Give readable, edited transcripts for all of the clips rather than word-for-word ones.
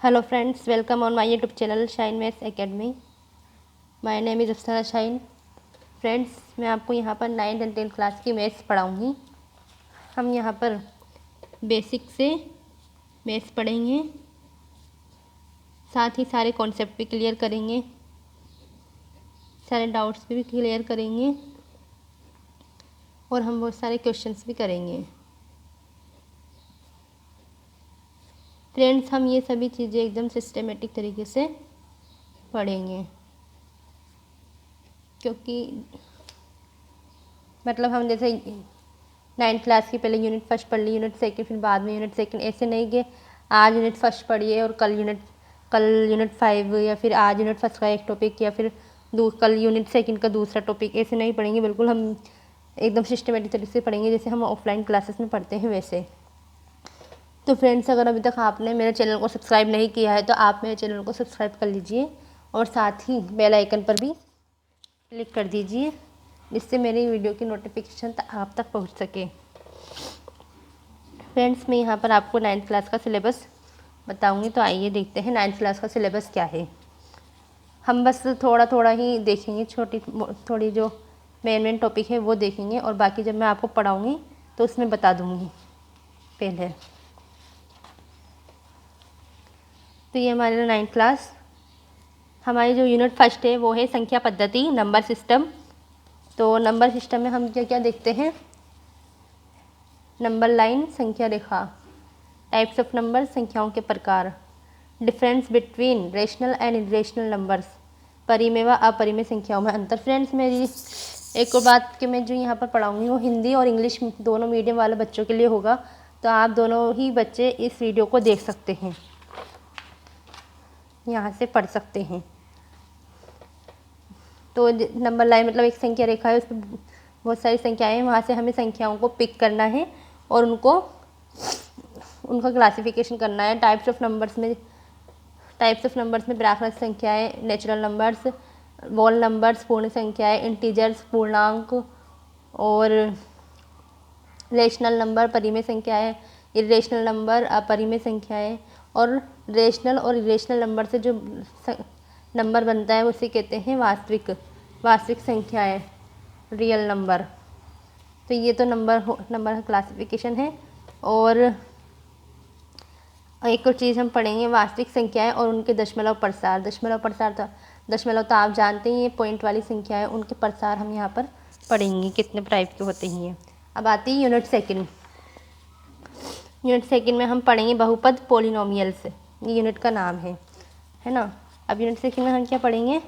Hello friends, welcome on my YouTube channel Shine Maths Academy. My name is अफसाना shine. Friends, मैं आपको यहाँ पर 9th and 10th क्लास की maths पढ़ाऊँगी. हम यहाँ पर बेसिक से मैथ्स पढ़ेंगे, साथ ही सारे कॉन्सेप्ट भी क्लियर करेंगे, सारे डाउट्स भी क्लियर करेंगे और हम बहुत सारे क्वेश्चंस भी करेंगे. फ्रेंड्स, हम ये सभी चीज़ें एकदम सिस्टमेटिक तरीके से पढ़ेंगे, क्योंकि मतलब हम जैसे 9th क्लास की पहले यूनिट फर्स्ट पढ़ ली, यूनिट सेकंड, फिर बाद में यूनिट सेकंड. ऐसे नहीं कि आज यूनिट फर्स्ट पढ़िए और कल यूनिट 5 या फिर आज यूनिट फर्स्ट का एक टॉपिक या फिर कल यूनिट सेकंड का दूसरा टॉपिक. ऐसे नहीं पढ़ेंगे, बिल्कुल हम एकदम सिस्टमेटिक तरीके से पढ़ेंगे जैसे हम ऑफलाइन क्लासेस में पढ़ते हैं वैसे. तो फ्रेंड्स, अगर अभी तक आपने मेरे चैनल को सब्सक्राइब नहीं किया है तो आप मेरे चैनल को सब्सक्राइब कर लीजिए और साथ ही बेल आइकन पर भी क्लिक कर दीजिए, जिससे मेरी वीडियो की नोटिफिकेशन आप तक पहुंच सके. फ्रेंड्स, मैं यहाँ पर आपको 9th क्लास का सिलेबस बताऊंगी. तो आइए देखते हैं 9th क्लास का सिलेबस क्या है. हम बस थोड़ा थोड़ा ही देखेंगे, थोड़ी जो मेन टॉपिक है वो देखेंगे और बाकी जब मैं आपको पढ़ाऊँगी तो उसमें बता दूँगी पहले. तो ये हमारे 9th क्लास, हमारी जो यूनिट फर्स्ट है वो है संख्या पद्धति, नंबर सिस्टम. तो नंबर सिस्टम में हम क्या क्या देखते हैं? नंबर लाइन, संख्या रेखा, टाइप्स ऑफ नंबर, संख्याओं के प्रकार, difference between rational and irrational numbers, परिमेय व अपरिमेय संख्याओं में अंतर. फ्रेंड्स, मेरी एक और बात कि मैं जो यहाँ पर पढ़ाऊँगी वो हिंदी और इंग्लिश दोनों मीडियम वाले बच्चों के लिए होगा. तो आप दोनों ही बच्चे इस वीडियो को देख सकते हैं, यहाँ से पढ़ सकते हैं. तो नंबर लाइन मतलब एक संख्या रेखा है, उस पर बहुत सारी संख्याएं हैं, वहाँ से हमें संख्याओं को पिक करना है और उनका क्लासिफिकेशन करना है. टाइप्स ऑफ नंबर्स में प्राकृत संख्याएं, नेचुरल नंबर्स, वोल नंबर्स पूर्ण संख्याएं, इंटीजर्स पूर्णांक, और रेशनल नंबर परिमेय संख्याएं, इरेशनल नंबर अपरिमेय संख्याएं, और रेशनल और इरेशनल नंबर से जो नंबर बनता है उसे कहते हैं वास्तविक संख्याएं, रियल नंबर. तो ये तो नंबर का क्लासिफिकेशन है. और एक और चीज़ हम पढ़ेंगे, वास्तविक संख्याएं और उनके दशमलव प्रसार. दशमलव तो आप जानते हैं, ये पॉइंट वाली संख्याएं, उनके प्रसार हम यहाँ पर पढ़ेंगे कितने टाइप के होते हैं. अब आती है यूनिट सेकंड. यूनिट सेकंड में हम पढ़ेंगे बहुपद, पॉलिनोमियल्स. ये यूनिट का नाम है ना. अब यूनिट सेकंड में हम क्या पढ़ेंगे?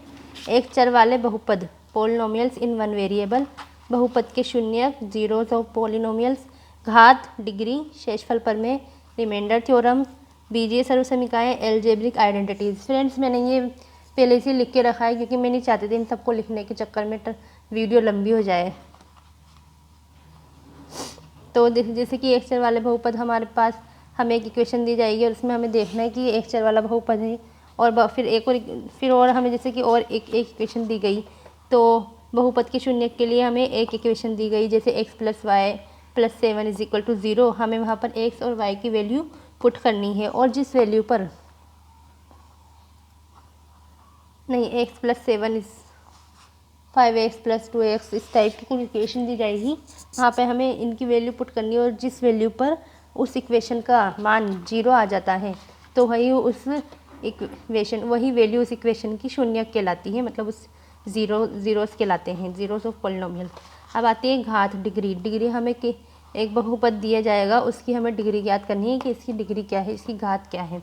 एक चर वाले बहुपद, पॉलिनोमियल्स इन वन वेरिएबल, बहुपद के शून्यक, जीरोस ऑफ पॉलिनोमियल्स, घात, डिग्री, शेषफल प्रमेय, रिमाइंडर थ्योरम, बीजीय सर्वसमीकरण, एल्जेब्रिक आइडेंटिटीज. फ्रेंड्स, मैंने ये पहले से लिख के रखा है क्योंकि मैं नहीं चाहती थी इन सबको लिखने के चक्कर में वीडियो लंबी हो जाए. तो जैसे कि एक चर वाले बहुपद, हमारे पास हमें एक इक्वेशन दी जाएगी और उसमें हमें देखना है कि ये एक चर वाला बहुपद है. और फिर हमें जैसे कि और एक इक्वेशन दी गई. तो बहुपद के शून्य के लिए हमें एक इक्वेशन दी गई, जैसे x + y + 7 = 0. हमें वहाँ पर x और y की वैल्यू पुट करनी है और जिस वैल्यू पर x + 7 = 5x + 2x, इस टाइप की कोई इक्वेशन दी जाएगी. वहाँ पे हमें इनकी वैल्यू पुट करनी है और जिस वैल्यू पर उस इक्वेशन का मान 0 आ जाता है तो वही वैल्यू उस इक्वेशन की शून्यक कहलाती है. मतलब उस जीरोस कहलाते हैं, जीरोस ऑफ पॉलिनोमियल. अब आती है घात, डिग्री. हमें एक बहुपद दिया जाएगा, उसकी हमें डिग्री ज्ञात करनी है कि इसकी डिग्री क्या है, इसकी घात क्या है.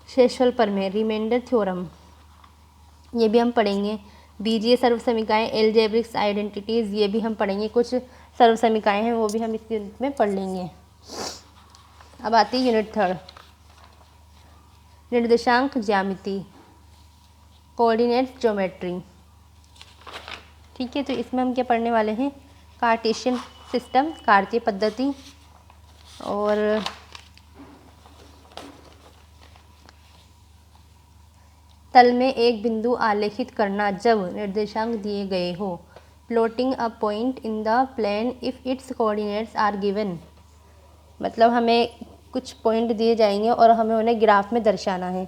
शेषफल प्रमेय, रिमाइंडर थ्योरम, ये भी हम पढ़ेंगे. बीजीय सर्वसमीकरण, एल्जेब्रिक आइडेंटिटीज़, ये भी हम पढ़ेंगे. कुछ सर्वसमीकरण हैं वो भी हम इस यूनिट में पढ़ लेंगे. अब आती है यूनिट थर्ड, निर्देशांक ज्यामिति, कोऑर्डिनेट ज्योमेट्री. ठीक है, तो इसमें हम क्या पढ़ने वाले हैं? कार्टेशियन सिस्टम, कार्तीय पद्धति, और तल में एक बिंदु आलेखित करना जब निर्देशांक दिए गए हो. Plotting a point in the plane if it's coordinates are given. मतलब हमें कुछ पॉइंट दिए जाएंगे और हमें उन्हें ग्राफ में दर्शाना है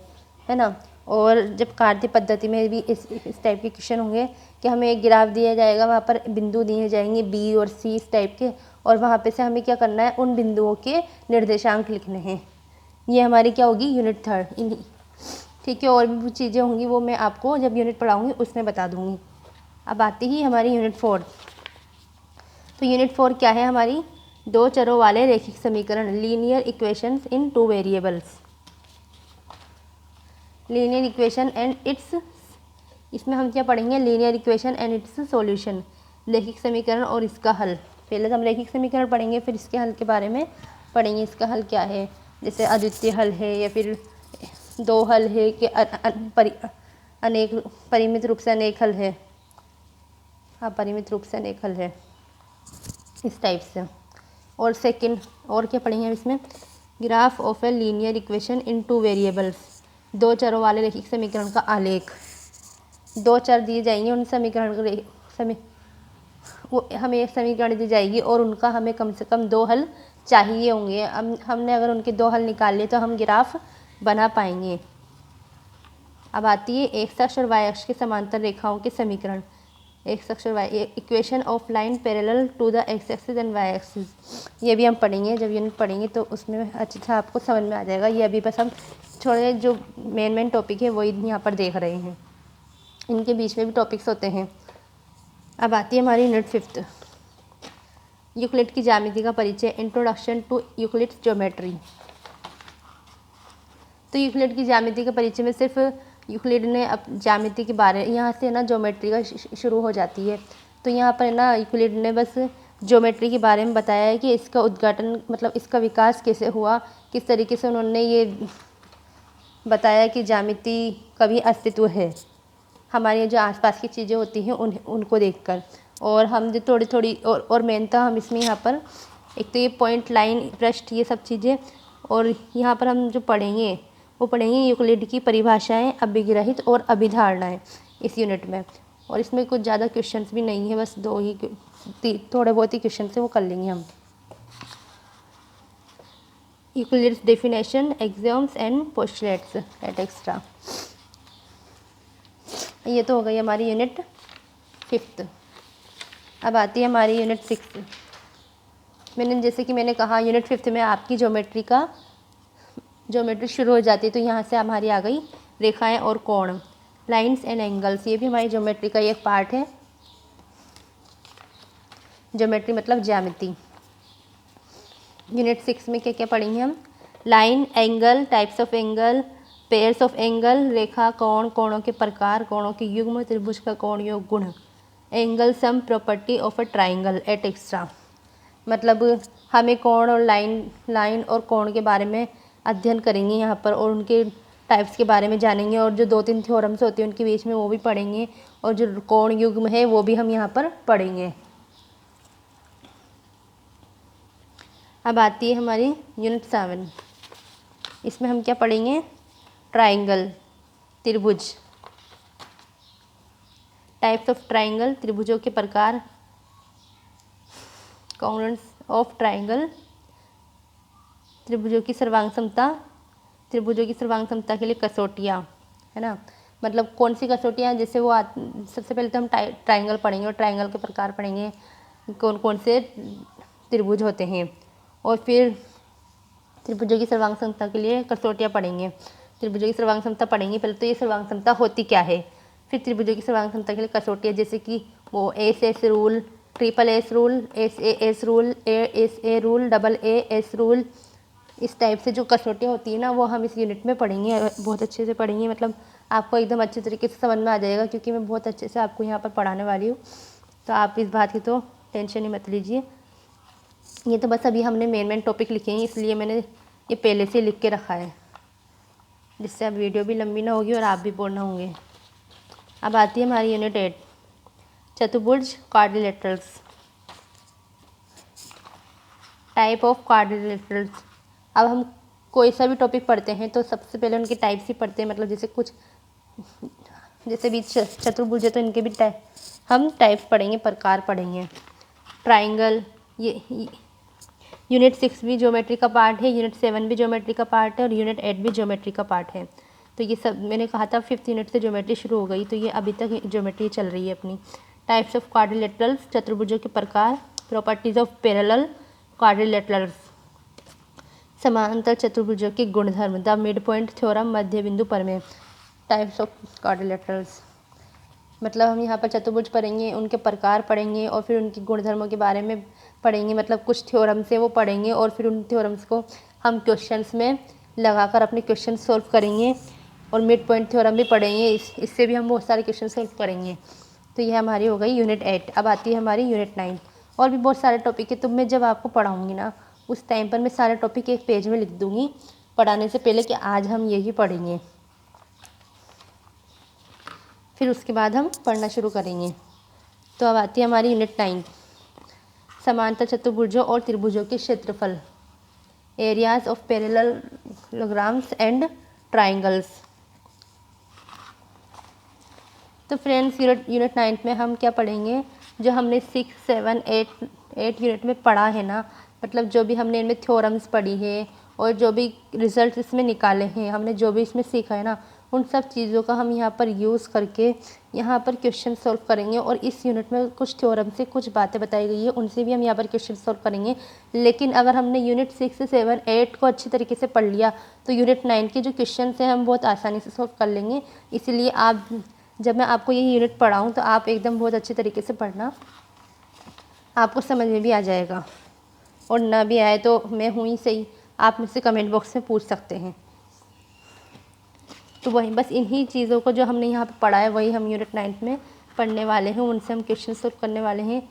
ना। और जब कार्य पद्धति में भी इस टाइप के क्वेश्चन होंगे कि हमें एक ग्राफ दिया जाएगा, वहाँ पर बिंदु दिए जाएंगे बी और सी इस टाइप के, और वहाँ पे से हमें क्या करना है, उन बिंदुओं के निर्देशांक लिखने हैं। ये हमारी क्या होगी, यूनिट 3। ठीक है, और भी चीज़ें होंगी वो मैं आपको जब यूनिट पढ़ाऊँगी उसमें बता दूँगी। अब आती ही हमारी यूनिट 4। तो यूनिट 4 क्या है हमारी, 2 चरों वाले रैखिक समीकरण, linear equations in 2 variables. Linear equation and it's, इसमें हम क्या पढ़ेंगे, linear equation and it's solution, रैखिक समीकरण और इसका हल। पहले तो हम रैखिक समीकरण पढ़ेंगे, फिर इसके हल के बारे में पढ़ेंगे, इसका हल क्या है, जैसे अद्वितीय हल है या फिर 2 हल है कि अनेक परिमित रूप से अनेक हल है, अपरिमित रूप से अनेक हल है, इस टाइप से। और सेकंड और क्या पढ़ेंगे हम इसमें, graph of a linear equation in 2 variables, 2 चरों वाले रैखिक समीकरण का आलेख। 2 चर दिए जाएंगे, उन समीकरण वो हमें एक समीकरण दी जाएगी और उनका हमें कम से कम 2 हल चाहिए होंगे। हमने अगर उनके 2 हल निकाल लिए तो हम ग्राफ बना पाएंगे। अब आती है एक्स अक्ष और वाई अक्ष के समांतर रेखाओं के समीकरण। एक्स अक्ष और y, equation of line parallel to the x axis and y axis, ये भी हम पढ़ेंगे, जब यूनिट पढ़ेंगे तो उसमें अच्छे से आपको समझ में आ जाएगा। ये अभी बस हम थोड़े जो मेन टॉपिक है वही यहाँ पर देख रहे हैं, इनके बीच में भी टॉपिक्स होते हैं। अब आती है हमारी यूनिट 5, यूक्लिड की ज्यामिति का परिचय, इंट्रोडक्शन टू यूक्लिड्स ज्योमेट्री। तो यूक्लिड की ज्यामिति के परिचय में सिर्फ यूक्लिड ने ज्यामिति के बारे, यहाँ से ना ज्योमेट्री का शुरू हो जाती है। तो यहाँ पर ना यूक्लिड ने बस ज्योमेट्री के बारे में बताया है कि इसका उद्घाटन मतलब इसका विकास कैसे हुआ, किस तरीके से उन्होंने ये बताया कि ज्यामिति का भी अस्तित्व है, हमारे जो आसपास की चीज़ें होती हैं उनको देखकर। और हम जो थोड़ी और मेनता हम इसमें यहाँ पर एक तो ये पॉइंट, लाइन, पृष्ठ, ये सब चीज़ें, और यहाँ पर हम जो पढ़ेंगे वो पढ़ेंगे यूक्लिड की परिभाषाएं, अभिग्रहित और अभिधारणाएं इस यूनिट में। और इसमें कुछ ज़्यादा क्वेश्चंस भी नहीं है, बस 2 ही थोड़े बहुत ही क्वेश्चन से वो कर लेंगे हम। Euclid's definition, axioms and postulates et cetera. ये तो हो गई हमारी यूनिट 5। अब आती है हमारी यूनिट 6। जैसे कि मैंने कहा यूनिट 5 में आपकी ज्योमेट्री शुरू हो जाती है। तो यहाँ से हमारी आ गई रेखाएं और कोण, लाइंस एंड एंगल्स, ये भी हमारी ज्योमेट्री का एक पार्ट है। ज्योमेट्री मतलब ज्यामिति। यूनिट 6 में क्या क्या पढ़ेंगे हम, line, angle, types of angle, pairs of angle, रेखा, कोण, कोणों के प्रकार, कोणों के युग्म, त्रिभुज का कोण योग गुण, angle sum property of a triangle etcetera. मतलब हमें कोण और लाइन और कोण के बारे में अध्ययन करेंगे यहाँ पर, और उनके टाइप्स के बारे में जानेंगे, और जो 2-3 थ्योरम्स होती हैं उनके बीच में वो भी पढ़ेंगे, और जो कोण युग्म है वो भी हम यहाँ पर पढ़ेंगे। अब आती है हमारी यूनिट 7। इसमें हम क्या पढ़ेंगे, ट्राइंगल, त्रिभुज, टाइप्स ऑफ ट्राइंगल, त्रिभुजों के प्रकार, कॉम्पोनेंट्स ऑफ ट्राइंगल, त्रिभुजों की सर्वांग क्षमता, त्रिभुजों की सर्वांग क्षमता के लिए कसौटियाँ, है ना। मतलब कौन सी कसौटियाँ, जैसे वो सबसे पहले तो हम ट्राइंगल पढ़ेंगे और ट्राइंगल के प्रकार पढ़ेंगे, कौन कौन से त्रिभुज होते हैं, और फिर त्रिभुजों की सर्वांग क्षमता के लिए कसौटियाँ पढ़ेंगे। त्रिभुजों की सर्वांग क्षमता पढ़ेंगे, पहले तो ये सर्वांग क्षमता होती क्या है, फिर त्रिभुजों की सर्वांग क्षमता के लिए कसौटियाँ, जैसे कि वो S rule, triple S rule, S rule, A rule, double S rule, इस टाइप से जो कसौटियाँ होती है ना वो हम इस यूनिट में पढ़ेंगे, बहुत अच्छे से पढ़ेंगे। मतलब आपको एकदम अच्छे तरीके से समझ में आ जाएगा, क्योंकि मैं बहुत अच्छे से आपको यहाँ पर पढ़ाने वाली हूँ, तो आप इस बात की तो टेंशन ही मत लीजिए। ये तो बस अभी हमने मेन टॉपिक लिखे हैं, इसलिए मैंने ये पहले से लिख के रखा है, जिससे अब वीडियो भी लंबी ना होगी और आप भी बोर ना होंगे। अब आती है हमारी यूनिट 8, चतुर्भुज, क्वाड्रिलेटरल्स, टाइप ऑफ क्वाड्रिलेटरल्स। अब हम कोई सा भी टॉपिक पढ़ते हैं तो सबसे पहले उनके टाइप्स ही पढ़ते हैं, मतलब जैसे भी चतुर्भुज है तो इनके भी हम टाइप्स पढ़ेंगे, प्रकार पढ़ेंगे। ट्राइंगल, यूनिट 6 भी ज्योमेट्री का पार्ट है, यूनिट 7 भी ज्योमेट्री का पार्ट है और यूनिट 8 भी ज्योमेट्री का पार्ट है। तो ये सब मैंने कहा था 5th यूनिट से ज्योमेट्री शुरू हो गई, तो ये अभी तक ज्योमेट्री चल रही है अपनी। टाइप्स ऑफ क्वाड्रिलेटरल्स, चतुर्भुजों के प्रकार। प्रॉपर्टीज ऑफ पैरेलल क्वाड्रिलेटरल्स, समांतर चतुर्भुजों के गुणधर्म। द मिड पॉइंट थ्योरम, मध्य बिंदु प्रमेय। टाइप्स ऑफ क्वाड्रिलेटरल्स, मतलब हम यहाँ पर चतुर्भुज पढ़ेंगे, उनके प्रकार पढ़ेंगे और फिर उनके गुणधर्मों के बारे में पढ़ेंगे, मतलब कुछ थ्योरम से वो पढ़ेंगे और फिर उन थ्योरम्स को हम क्वेश्चंस में लगाकर अपने क्वेश्चन सॉल्व करेंगे। और मिड पॉइंट थ्योरम भी पढ़ेंगे, इससे भी हम बहुत सारे क्वेश्चन सॉल्व करेंगे। तो ये हमारी हो गई यूनिट 8। अब आती है हमारी यूनिट 9। और भी बहुत सारे टॉपिक है, तो मैं जब आपको पढ़ाऊँगी ना उस टाइम पर मैं सारे टॉपिक एक पेज में लिख दूँगी पढ़ाने से पहले कि आज हम यही पढ़ेंगे, फिर उसके बाद हम पढ़ना शुरू करेंगे। तो अब आती है हमारी यूनिट 9, समांतर चतुर्भुजों और त्रिभुजों के क्षेत्रफल। Areas of parallelograms and triangles. तो फ्रेंड्स यूनिट 9 में हम क्या पढ़ेंगे, जो हमने 6, 7, 8 यूनिट में पढ़ा है ना, मतलब जो भी हमने इनमें थ्योरम्स पढ़ी है और जो भी रिजल्ट इसमें निकाले हैं, हमने जो भी इसमें सीखा है ना, उन सब चीज़ों का हम यहाँ पर यूज़ करके यहाँ पर क्वेश्चन सॉल्व करेंगे। और इस यूनिट में कुछ थ्योरम से कुछ बातें बताई गई है, उनसे भी हम यहाँ पर क्वेश्चन सॉल्व करेंगे। लेकिन अगर हमने यूनिट 6, 7, 8 को अच्छी तरीके से पढ़ लिया तो यूनिट 9 के जो क्वेश्चन हैं हम बहुत आसानी से सॉल्व कर लेंगे। इसीलिए आप जब मैं आपको ये यूनिट पढ़ाऊँ तो आप एकदम बहुत अच्छे तरीके से पढ़ना, आपको समझ में भी आ जाएगा। और ना भी आए तो मैं हूँ ही सही, आप मुझसे कमेंट बॉक्स में पूछ सकते हैं। तो वही बस इन्हीं चीज़ों को जो हमने यहाँ पे पढ़ा है वही हम यूनिट 9 में पढ़ने वाले हैं, उनसे हम क्वेश्चन सॉल्व करने वाले हैं।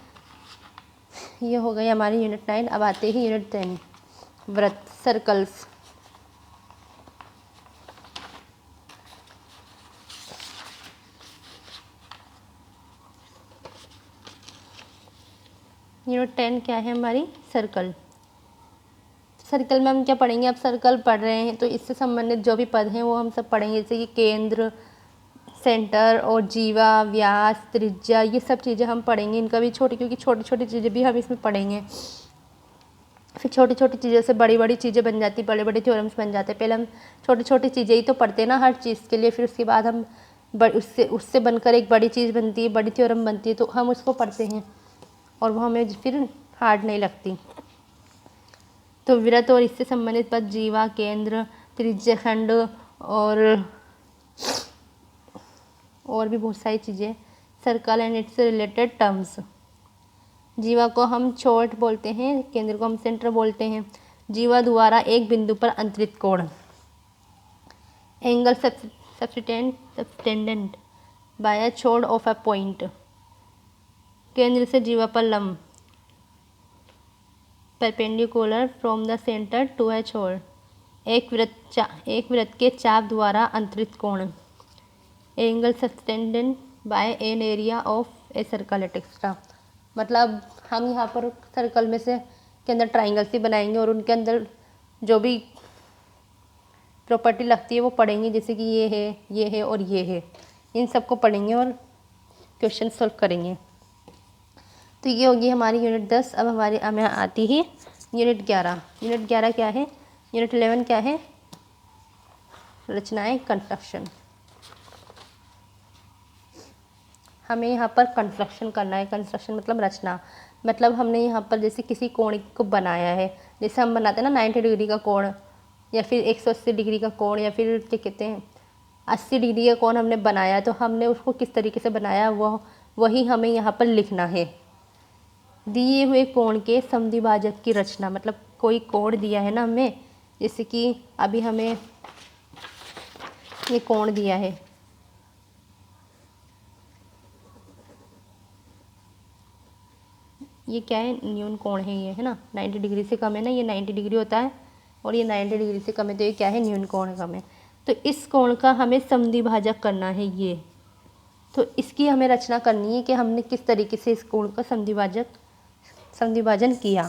ये हो गई हमारी यूनिट 9। अब आते हैं यूनिट 10, वृत्त, सर्कल्स। यूनिट 10 क्या है हमारी, सर्कल। सर्कल में हम क्या पढ़ेंगे, अब सर्कल पढ़ रहे हैं तो इससे संबंधित जो भी पद हैं वो हम सब पढ़ेंगे, जैसे कि केंद्र, सेंटर और जीवा, व्यास, त्रिज्या, ये सब चीज़ें हम पढ़ेंगे। इनका भी क्योंकि छोटी छोटी चीज़ें भी हम इसमें पढ़ेंगे। फिर छोटी छोटी चीज़ों से बड़ी बड़ी चीज़ें बन जाती, बड़े बड़े थ्योरम्स बन जाते हैं। पहले हम छोटी छोटी चीज़ें ही तो पढ़ते हैं ना हर चीज़ के लिए, फिर उसके बाद हम उससे बनकर एक बड़ी चीज़ बनती है, बड़ी थ्योरम बनती है, तो हम उसको पढ़ते हैं और वो हमें फिर हार्ड नहीं लगती। तो वृत्त और इससे संबंधित पद, जीवा, केंद्र, त्रिज्या, खंड और भी बहुत सारी चीज़ें। Circle and it's related terms. जीवा को हम चोट बोलते हैं, केंद्र को हम सेंटर बोलते हैं। जीवा द्वारा एक बिंदु पर अंतरित कोण। एंगल सबटेंडेंट बाय अ छोड़ ऑफ अ पॉइंट। केंद्र से जीवा पर लंब, perpendicular from the centre to a छोर। एक वृत्त के चाप द्वारा अंतरित कोण। Angle subtended by an area of a circle etcetera. मतलब हम यहाँ पर सर्कल में से के अंदर ट्राइंगल्स ही बनाएंगे और उनके अंदर जो भी प्रॉपर्टी लगती है वो पढ़ेंगे, जैसे कि ये है और ये है, इन सबको पढ़ेंगे और क्वेश्चन सॉल्व करेंगे। तो ये होगी हमारी यूनिट 10। अब हमें आती है यूनिट 11। यूनिट 11 क्या है, यूनिट 11 क्या है, रचनाएं, कंस्ट्रक्शन। हमें यहाँ पर कंस्ट्रक्शन करना है। कंस्ट्रक्शन मतलब रचना, मतलब हमने यहाँ पर जैसे किसी कोण को बनाया है, जैसे हम बनाते हैं ना 90 डिग्री का कोण या फिर 180 डिग्री का कोण या फिर क्या कहते हैं 80 डिग्री का कोण हमने बनाया, तो हमने उसको किस तरीके से बनाया वही हमें यहाँ पर लिखना है। दिए हुए कोण के समद्विभाजक की रचना, मतलब कोई कोण दिया है ना हमें, जैसे कि अभी हमें ये कोण दिया है, ये क्या है, न्यून कोण है ये, है ना, 90 डिग्री से कम है ना, ये 90 डिग्री होता है और ये 90 डिग्री से कम है, तो ये क्या है, न्यून कोण कम है। तो इस कोण का हमें समद्विभाजक करना है ये, तो इसकी हमें रचना करनी है कि हमने किस तरीके से इस कोण का समद्विभाजन किया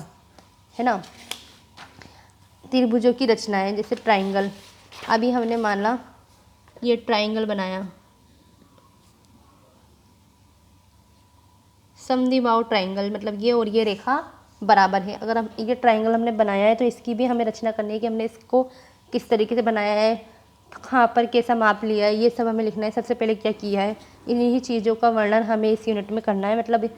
है ना। त्रिभुजों की रचना है, जैसे ट्राइंगल। अभी हमने माना ये ट्राइंगल बनाया, समद्विबाहु ट्राइंगल, मतलब ये और ये रेखा बराबर है। अगर हम ये ट्राइंगल हमने बनाया है तो इसकी भी हमें रचना करनी है कि हमने इसको किस तरीके से बनाया है, कहाँ पर कैसा माप लिया है, ये सब हमें लिखना है। सबसे पहले क्या किया है, इन्हीं चीज़ों का वर्णन हमें इस यूनिट में करना है। मतलब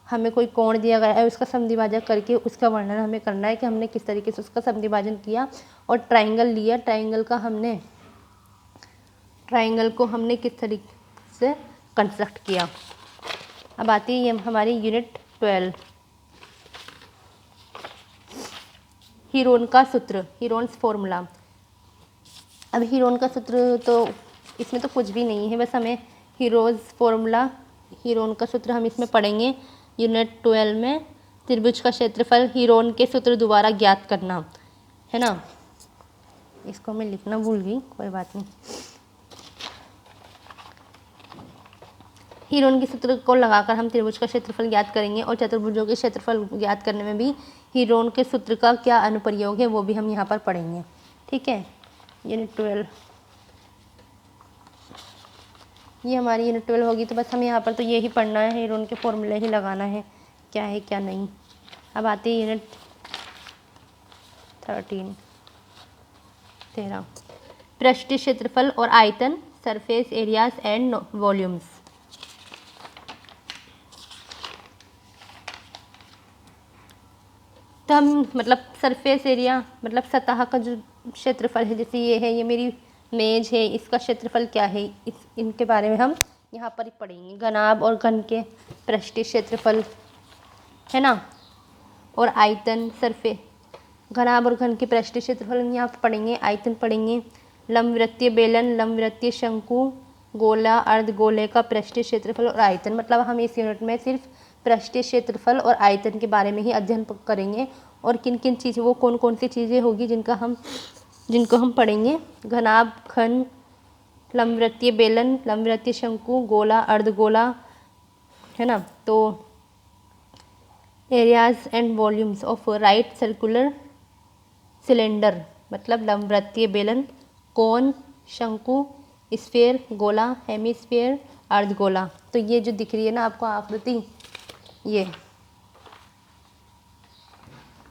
हमें कोई कोण दिया गया है, उसका समद्विभाजन करके उसका वर्णन हमें करना है कि हमने किस तरीके से उसका समद्विभाजन किया और ट्राइंगल लिया, ट्राइंगल को हमने किस तरीके से कंस्ट्रक्ट किया। अब आती है हमारी यूनिट 12, हीरोन का सूत्र, हीरोन्स फॉर्मूला। अब हीरोन का सूत्र तो इसमें तो कुछ भी नहीं है, बस हमें हीरोज फॉर्मूला, हीरोन का सूत्र हम इसमें पढ़ेंगे यूनिट 12 में। त्रिभुज का क्षेत्रफल, हीरोन के सूत्र दोबारा ज्ञात करना, है ना। इसको मैं लिखना भूल गई, कोई बात नहीं। हीरोन के सूत्र को लगाकर हम त्रिभुज का क्षेत्रफल ज्ञात करेंगे और चतुर्भुजों के क्षेत्रफल ज्ञात करने में भी हीरोन के सूत्र का क्या अनुप्रयोग है वो भी हम यहाँ पर पढ़ेंगे। ठीक है, यूनिट 12 ये हमारी यूनिट 12 होगी। तो बस हम यहाँ पर तो यही पढ़ना है, हीरोन के फॉर्मूले ही लगाना है क्या है क्या नहीं। अब आती है यूनिट 13, पृष्ठीय क्षेत्रफल और आयतन, सरफेस एरियाज एंड वॉल्यूम्स। तो हम मतलब सरफेस एरिया मतलब सतह का जो क्षेत्रफल है, जैसे ये है, ये मेरी मेज है, इसका क्षेत्रफल क्या है, इनके बारे में हम यहाँ पर ही पढ़ेंगे। घनाभ और घन के पृष्ठीय क्षेत्रफल, है ना, और आयतन, घनाभ और घन के पृष्ठीय क्षेत्रफल हम यहाँ पर पढ़ेंगे, आयतन पढ़ेंगे। लंबवृत्तीय बेलन, लंबवृत्तीय शंकु, गोला, अर्धगोले का पृष्ठीय क्षेत्रफल और आयतन। मतलब हम इस यूनिट में सिर्फ पृष्ठीय क्षेत्रफल और आयतन के बारे में ही अध्ययन करेंगे। और किन किन चीज़ें, वो कौन कौन सी चीज़ें होगी जिनको हम पढ़ेंगे। घनाभ, घन, लंबवृत्तीय बेलन, लंबवृत्तीय शंकु, गोला, अर्धगोला, है ना। तो areas and volumes of right circular cylinder, मतलब लंबवृत्तीय बेलन, कोन, शंकु, स्फीयर, गोला, हेमीस्फीयर, अर्धगोला। तो ये जो दिख रही है ना आपको आकृति,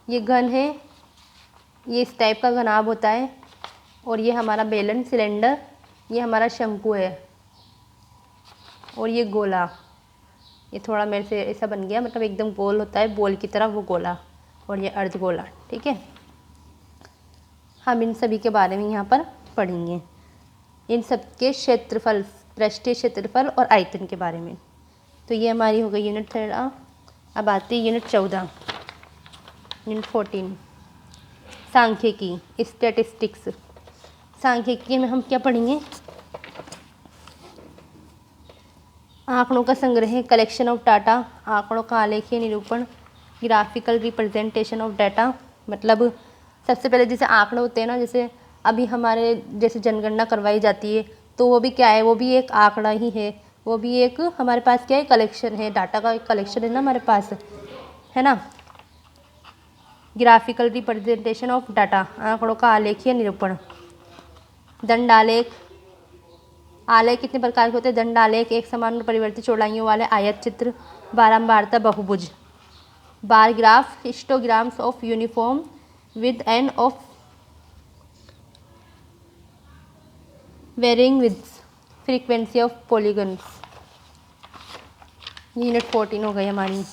ये घन है, ये इस टाइप का घनाभ होता है, और ये हमारा बेलन सिलेंडर, ये हमारा शंकु है, और ये गोला। ये थोड़ा मेरे से ऐसा बन गया, मतलब एकदम गोल होता है, बॉल की तरह वो गोला, और ये अर्धगोला। ठीक है, हम इन सभी के बारे में यहाँ पर पढ़ेंगे, इन सब के क्षेत्रफल, पृष्ठीय क्षेत्रफल और आयतन के बारे में। तो ये हमारी हो गई यूनिट 13। अब आती है यूनिट 14, यूनिट 14, सांख्यिकी, स्टैटिस्टिक्स। सांख्यिकी में हम क्या पढ़ेंगे, आंकड़ों का संग्रह, कलेक्शन ऑफ डाटा, आंकड़ों का आलेखीय निरूपण, ग्राफिकल रिप्रेजेंटेशन ऑफ डाटा। मतलब सबसे पहले जैसे आंकड़े होते हैं ना, जैसे अभी हमारे जैसे जनगणना करवाई जाती है, तो वो भी क्या है, वो भी एक आंकड़ा ही है, वो भी एक हमारे पास क्या है, कलेक्शन है, डाटा का एक कलेक्शन है ना हमारे पास, है ना। ग्राफिकल रिप्रेजेंटेशन ऑफ डाटा, आंकड़ों का आलेखीय निरूपण। दंडालेख, आलेख कितने प्रकार के होते हैं, दंडालेख, एक समान और परिवर्तित चौड़ाइयों वाले आयत चित्र, बारंबारता बहुभुज। Bar graph, histograms of uniform width and of varying width frequency of polygons. Unit 14 हो गई हमारी।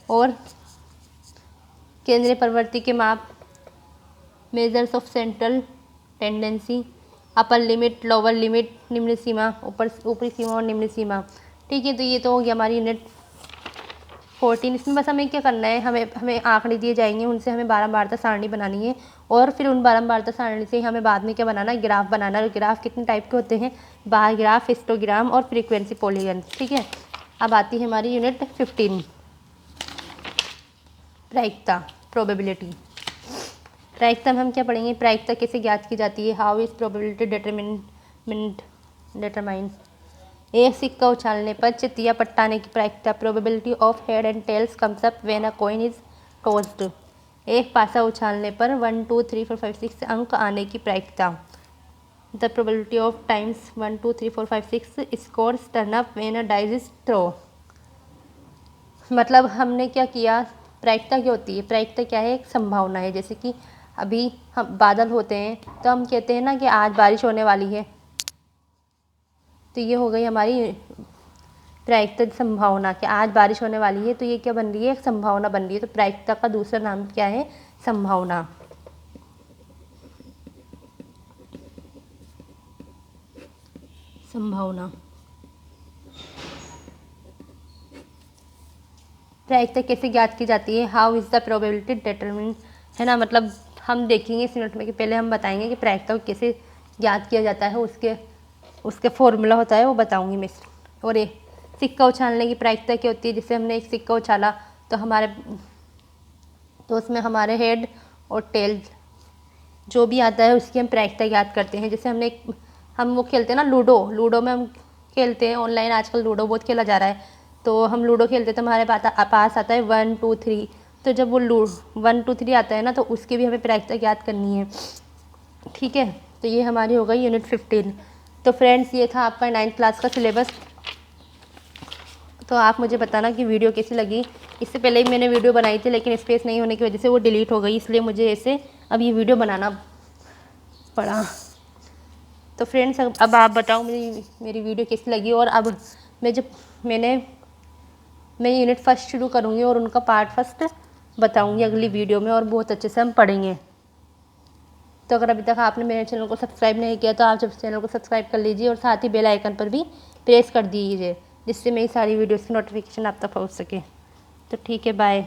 और केंद्रीय प्रवृत्ति के माप, measures of central tendency, upper limit, lower limit, निम्न सीमा, ऊपरी सीमा और निम्न सीमा। ठीक है, तो ये तो हो गया हमारी यूनिट 14। इसमें बस हमें क्या करना है, हमें आंकड़े दिए जाएंगे, उनसे हमें बारंबारता सारणी बनानी है, और फिर उन बारंबारता सारणी से हमें बाद में क्या बनाना है, ग्राफ बनाना है। ग्राफ कितने टाइप के होते हैं, बार ग्राफ, हिस्टोग्राम और फ्रीक्वेंसी पॉलीगन। ठीक है, अब आती है हमारी यूनिट 15, प्रायिकता, प्रोबेबिलिटी। प्रायिकता में हम क्या पढ़ेंगे, प्रायिकता कैसे ज्ञात की जाती है, हाउ इज प्रोबेबिलिटी डिटरमाइन। एक सिक्का उछालने पर चित्त या पट्टाने की प्रायिकता, probability of head and tails comes up when a coin is tossed. एक पासा उछालने पर 1 2 3 4 5 6 अंक आने की प्रायिकता, the probability of times 1 2 3 4 5 6 scores turn up when a dice is throw. मतलब हमने क्या किया, प्रायिकता क्या होती है? प्रायिकता क्या है? एक संभावना है। जैसे कि अभी हम बादल होते हैं तो हम कहते हैं ना कि आज बारिश होने वाली है, तो ये हो गई हमारी प्रायिकता संभावना कि आज बारिश होने वाली है, तो ये क्या बन रही है? एक संभावना बन रही है। तो प्रायिकता का दूसरा नाम क्या है? संभावना। संभावना। प्रायिकता कैसे ज्ञात की जाती है? How is the probability determine, है ना। मतलब हम देखेंगे इस यूनिट में कि पहले हम बताएंगे कि प्रायिकता को कैसे ज्ञात किया जाता है, उसके फॉर्मूला होता है वो बताऊंगी मैं। और ये सिक्का उछालने की प्रायिकता क्या होती है? जैसे हमने एक सिक्का उछाला तो उसमें हमारे हेड और टेल जो भी आता है उसकी हम प्रायिकता ज्ञात करते हैं। जैसे हम वो खेलते हैं ना लूडो में हम खेलते हैं ऑनलाइन, आजकल लूडो बहुत खेला जा रहा है। तो हम लूडो खेलते हैं तो हमारे पास आता है 1 2 3। तो जब वो 1 2 3 आता है ना, तो उसकी भी हमें प्रायिकता ज्ञात करनी है। ठीक है, तो ये हमारी हो गई यूनिट 15। तो फ्रेंड्स, ये था आपका 9th क्लास का सिलेबस। तो आप मुझे बताना कि वीडियो कैसी लगी। इससे पहले ही मैंने वीडियो बनाई थी, लेकिन स्पेस नहीं होने की वजह से वो डिलीट हो गई, इसलिए मुझे ऐसे अब ये वीडियो बनाना पड़ा। तो फ्रेंड्स, अब आप बताओ मेरी वीडियो कैसी लगी। और अब मैं यूनिट फर्स्ट शुरू करूँगी और उनका पार्ट फर्स्ट बताऊँगी अगली वीडियो में, और बहुत अच्छे से हम पढ़ेंगे। तो अगर अभी तक आपने मेरे चैनल को सब्सक्राइब नहीं किया तो आप जब चैनल को सब्सक्राइब कर लीजिए और साथ ही बेल आइकन पर भी प्रेस कर दीजिए, जिससे मेरी सारी वीडियोस की नोटिफिकेशन आप तक पहुँच सके। तो ठीक है, बाय।